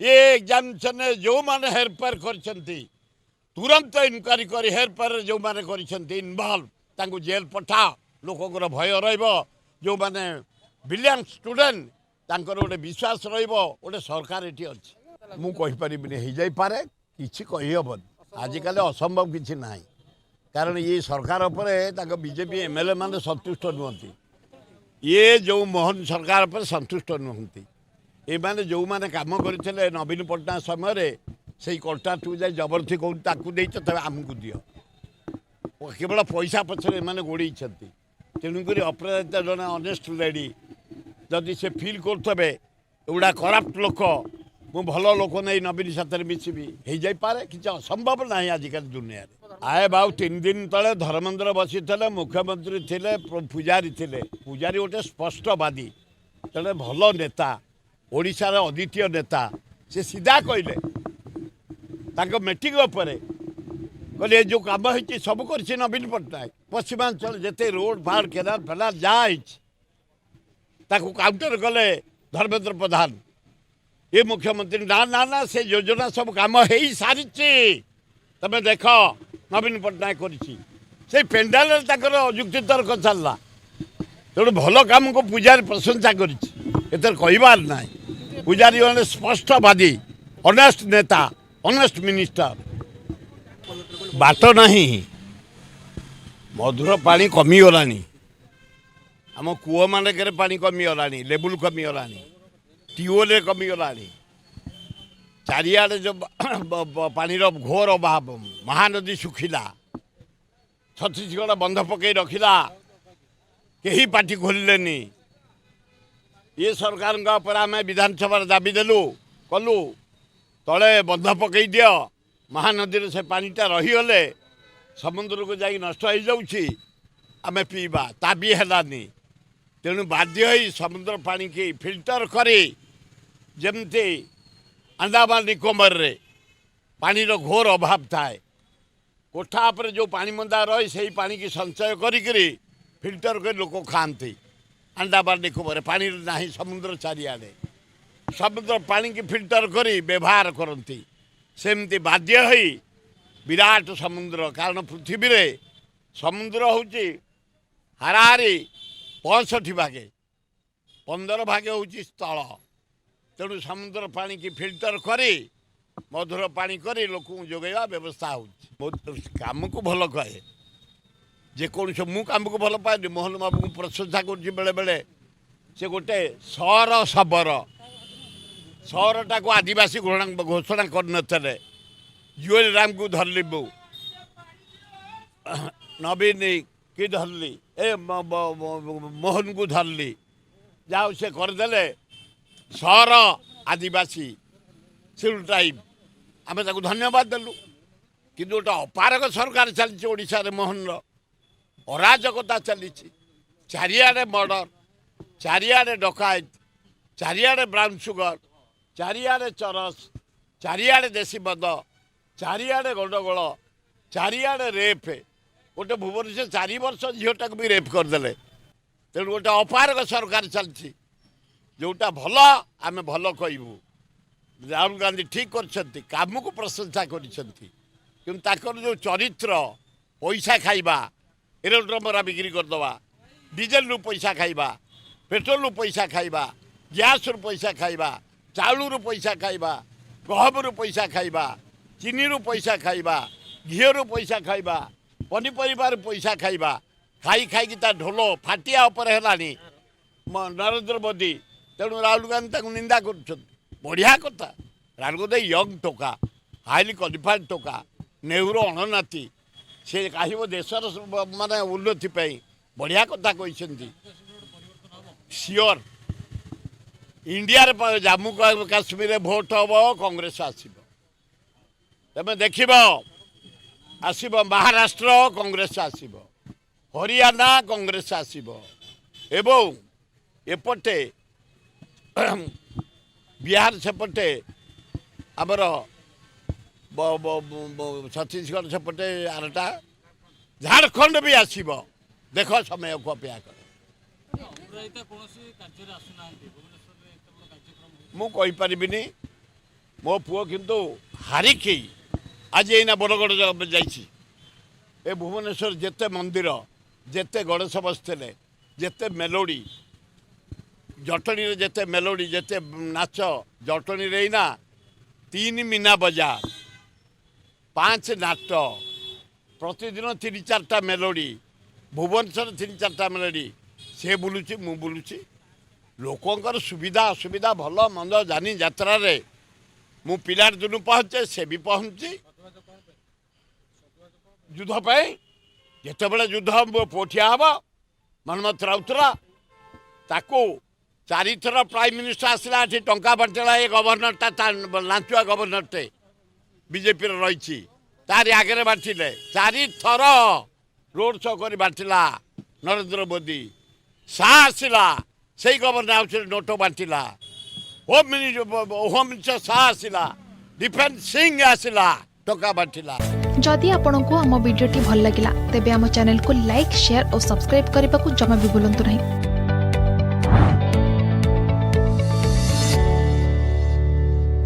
ये एग्जामिनेशन जो माने हेरफेर करछंती तुरंत इनक्वारी कर हेरफेर जो माने करछंती इनवॉल्व तांको जेल पठा लोकଙ୍କର भय रहिबो जो माने ब्रिलियंट स्टूडेंट तांकर गोटे विश्वास रहिबो गोटे सरकार एटी अछि मु कहि परिबिनी हे जाई पारे किछि कहि हबन आजिकाले असंभव किछि नाही कारण ये सरकार उपरे तांको बीजेपी एमएलए माने संतुष्ट नुहंती ये जो मोहन सरकार पर संतुष्ट नुहंती ए माने जो माने काम करथिले नवीन पटना समय रे सेई कॉन्ट्रैक्ट जाय जबरदस्ती कहू ताकू देई त हमकु दियो केवल पैसा पछरे माने गोड़ी छथि तेणुक अपराजिता जड़े अनेस्ट लेडी जदि से फिल करते एगुड़ा करप्ट लोक मु भल लोक नहीं नवीन साथ मिसबी हो जापे कि असंभव ना आजिकल दुनिया आए बाबू 3 दिन तले धर्मेन्द्र बसी थे मुख्यमंत्री थे पूजारी थे पूजारी गोटे स्पष्टवादी जड़े भल नेता ओडिशार अद्वितीय नेता से सीधा कहले मीटिंग कहले जो कम हो सब कर नवीन पट्टनायक पश्चिमांचल जिते रोड फाड़ केनाल फेनाल जहाँ काउंटर कले धर्मेन्द्र प्रधान ये मुख्यमंत्री ना ना ना से योजना सब कम हो सारी तमें देख नवीन पट्टनायक कर पेंडाल युक्ति तर्क चलला तेणु भल कम को पूजारी प्रशंसा कर कहबार ना पूजारी मैंने स्पष्टवादी ऑनेस्ट नेता ऑनेस्ट मिनिस्टर बाट नहीं मधुर पानी कमीगला आम कूह मानक पानी कमीगला लेवल कमीगला ट्यूबवेल कमीगला चारिआडे जो पानी घोर अभाव महानदी सुखिला छत्तीसगढ़ बंध पकई रखिला कहीं पार्टी खोलिलेनी ये सरकार आम विधानसभा दाबी देलु कलु तले बंध पकई दियो महानदी से पानीटा रहीगले समुद्र को जाई नष्ट हो जाऊँगी आम पीवा ता भी है तेणु बाध्य हो समुद्र पानी की फिल्टर करी जमती अंडमान निकोबर रे पानी रो घोर अभाव थाए कोठा पर जो पानी मंदा रही से पानी की संचय करी फिल्टर कर लोक खाती अंडमान निकोबर पानी ना समुद्र चारिआडे समुद्र पानी की फिल्टर करी व्यवहार करती सेमती बाध्य हो विराट समुद्र कारण पृथ्वी रे समुद्र हूँ हाराहारी 65 भागे 15 भागे हूँ स्थल तेणु समुद्र पानी की फिल्टर करी मधुर पानी करी लोक जोगेवा व्यवस्था हो काम को भल कहे जेकोसी मु काम को भल पाए मोहन बाबू को प्रशंसा कर बेले बेले से गोटे सहर शबर सहरटा को आदिवासी घोषणा कर जुएल राम को धरली बो नवीन कि धरली ए मोहन को धरली जाओ से करदे सहर आदिवासी सिल ट्राइब आम धन्यवाद देलु कि गोटे अपारक सरकार चली ओडिशा रे मोहन अराजकता चली चारिआडे मर्डर चारिआडे डकायत चारिआडे ब्राउन सुगर चारिआडे चरस चारिआडे देशी मद चारिआडे गंडगोल चारिआडे रेप गोटे भुवनेश्वर 4 वर्ष झीटा भी रेप करदे तेणु गोटे अपारक सरकार चलती जोटा भल आम भल कहबू राहुल गांधी ठीक कर काम को प्रशंसा कर जो चरित्र पैसा खाइबा एरोड्रमरा बिक्री करदवा डीजेल रु पैसा खाइबा पेट्रोल रु पैसा खाइबा गैस रु पैसा खाइबा चाउल रु पैसा खाइबा गहम रु पैसा खाइबा चीनी रु पैसा खाइबा घी रु पैसा खाइबा पनीपरिया पैसा खाइबा खाई खाई ढोल फाटिया उपर है नरेंद्र मोदी तेणु राहुल गांधी निंदा कर बढ़िया कथा राहुल गांधी यंग टोका हाईली क्वालिफाइड टोका नेहरू अणनाती से कह देशर माने उन्नति बढ़िया कथा कहते सियोर इंडिया रे जम्मू काश्मीर भोट हम कांग्रेस आसमें देख आसब महाराष्ट्र कांग्रेस आसब हरियाणा कांग्रेस आसब एवं एपटे बिहार सेपटे आमर छत्तीसगढ़ सेपटे आरटा झारखंड भी आसब देख समय को अपेक्षा कर मु कहीपरिबिनी मो पुओ किंतु हारिकी आज एना बड़गड़ जाइए ए भुवनेश्वर जेते मंदिर जेते गणेश बसते जेते मेलोडी जटणी जेते मेलोडी जेते नाच जटणी रे ना 3 मीना बजार 5 नाट प्रतिदिन 3-4टा मेलोडी भुवनेश्वर 3-4टा मेलोडी से बुलूची मु बुलूची लोकंर सुविधा असुविधा भल मंद जानी यात्रा रे मु पिलार दिन पहुँचे से भी पहुँची युद्ध जिते बड़े युद्ध पोठिया हम मनमथ राउतरा ताकू 4 थर प्राइम मिनिस्टर आसला ये टंका बांटला ये गवर्नरटा लांचुआ गवर्नरटे बीजेपी रही तारी आगे बांटिले 4 थर रोड शो कर बांटला नरेंद्र मोदी सा आसला से गवर्नर हाउस नोट बांटला होम मिनिस्टर सा आसला डिफेन्स सिंह आसला टंका बांटला। जदि आपंक आम भिडी भल लगा तेब आम चैनल को लाइक शेयर और सब्सक्राइब करने को जमा भी भूलु नहीं।